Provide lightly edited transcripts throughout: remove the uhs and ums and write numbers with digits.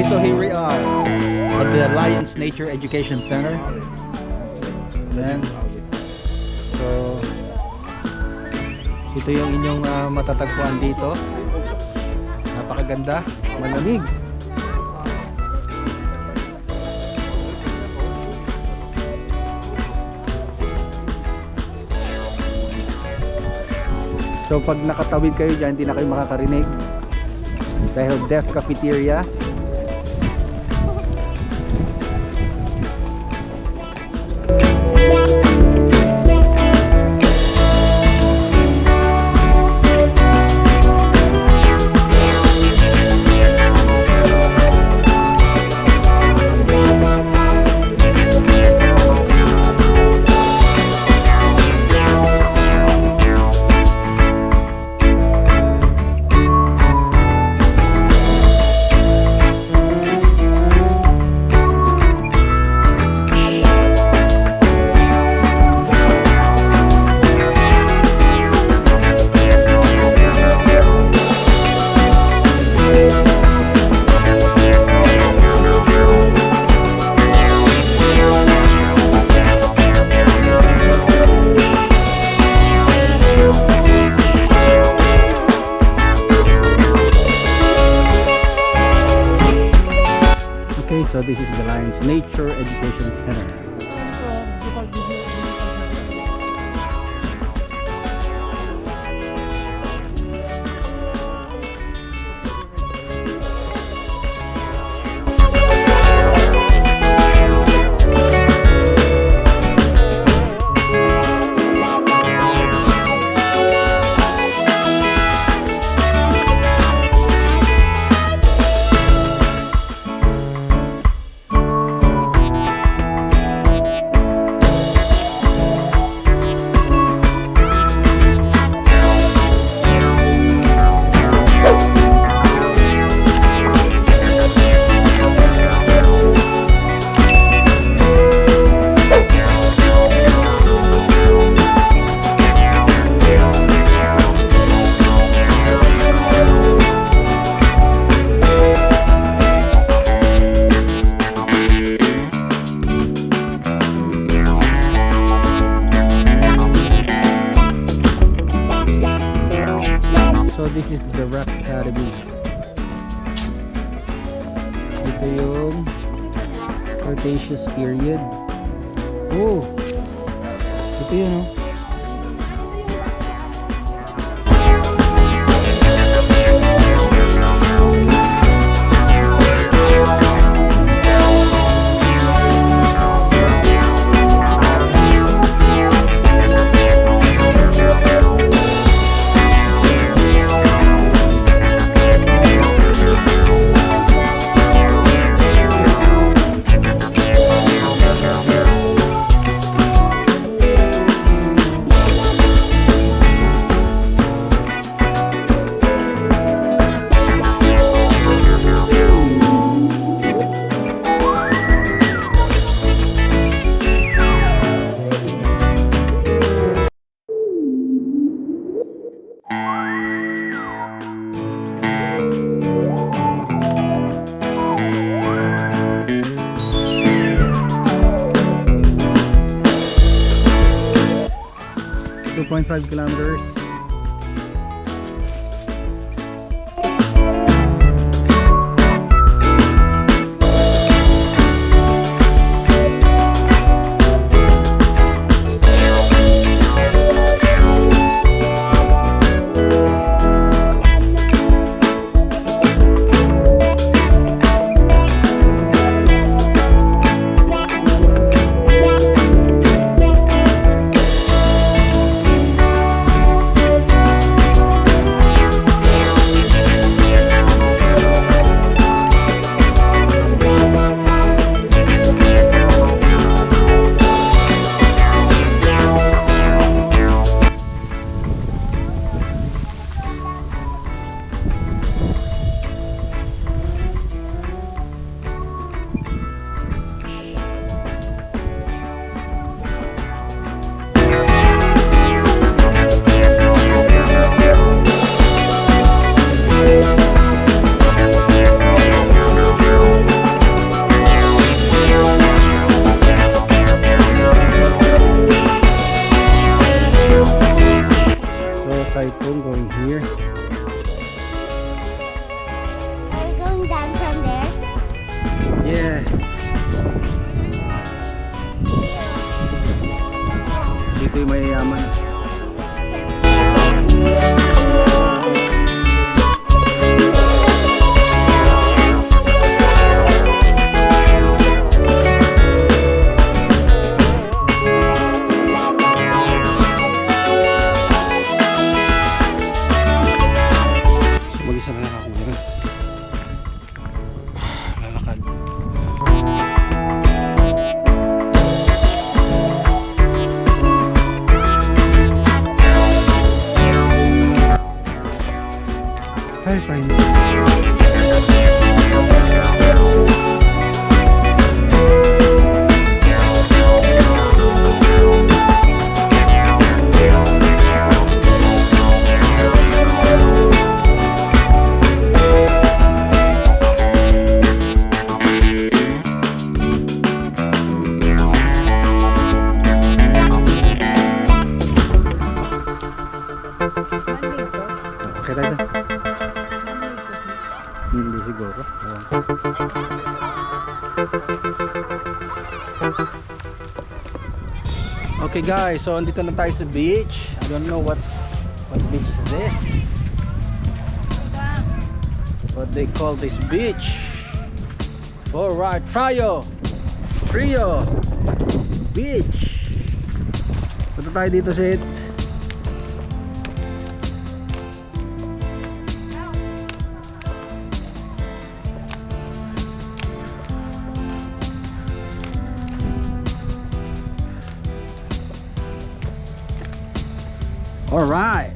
Okay, so here we are at the Alliance Nature Education Center. Ayan. So, ito yung inyong matatagpuan dito. Napakaganda, malamig. So pag nakatawid kayo dyan, hindi na kayo makakarinig dahil deaf cafeteria. So this is the Alliance Nature Education Center. So this is the Rock Academy. Ito yung Cretaceous period. Oh, ito yun oh. .5 kilometers. Typhoon going here. Are you going down from there? Yeah. Dito yung mayayaman. Mag-isa na lang ako ngayon. Lalakad. Ay, fine. Okay tayo doon. Hindi siguro. Ewan ko. Okay guys, so andito na tayo sa beach. I don't know what beach is this. What they call this beach. Alright, Frio Beach. Punta tayo dito sa All right.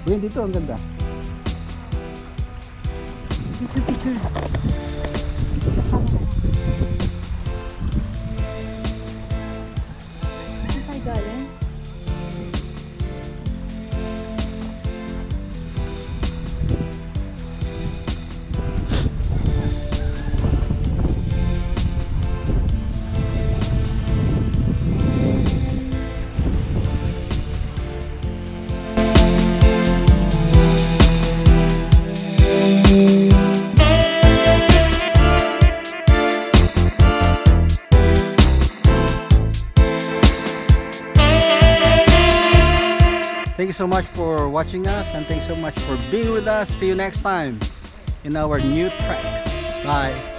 Uy, dito ang ganda. Saan tayo galing? Thank you so much for watching us, and thanks so much for being with us. See you next time in our new trek. Bye.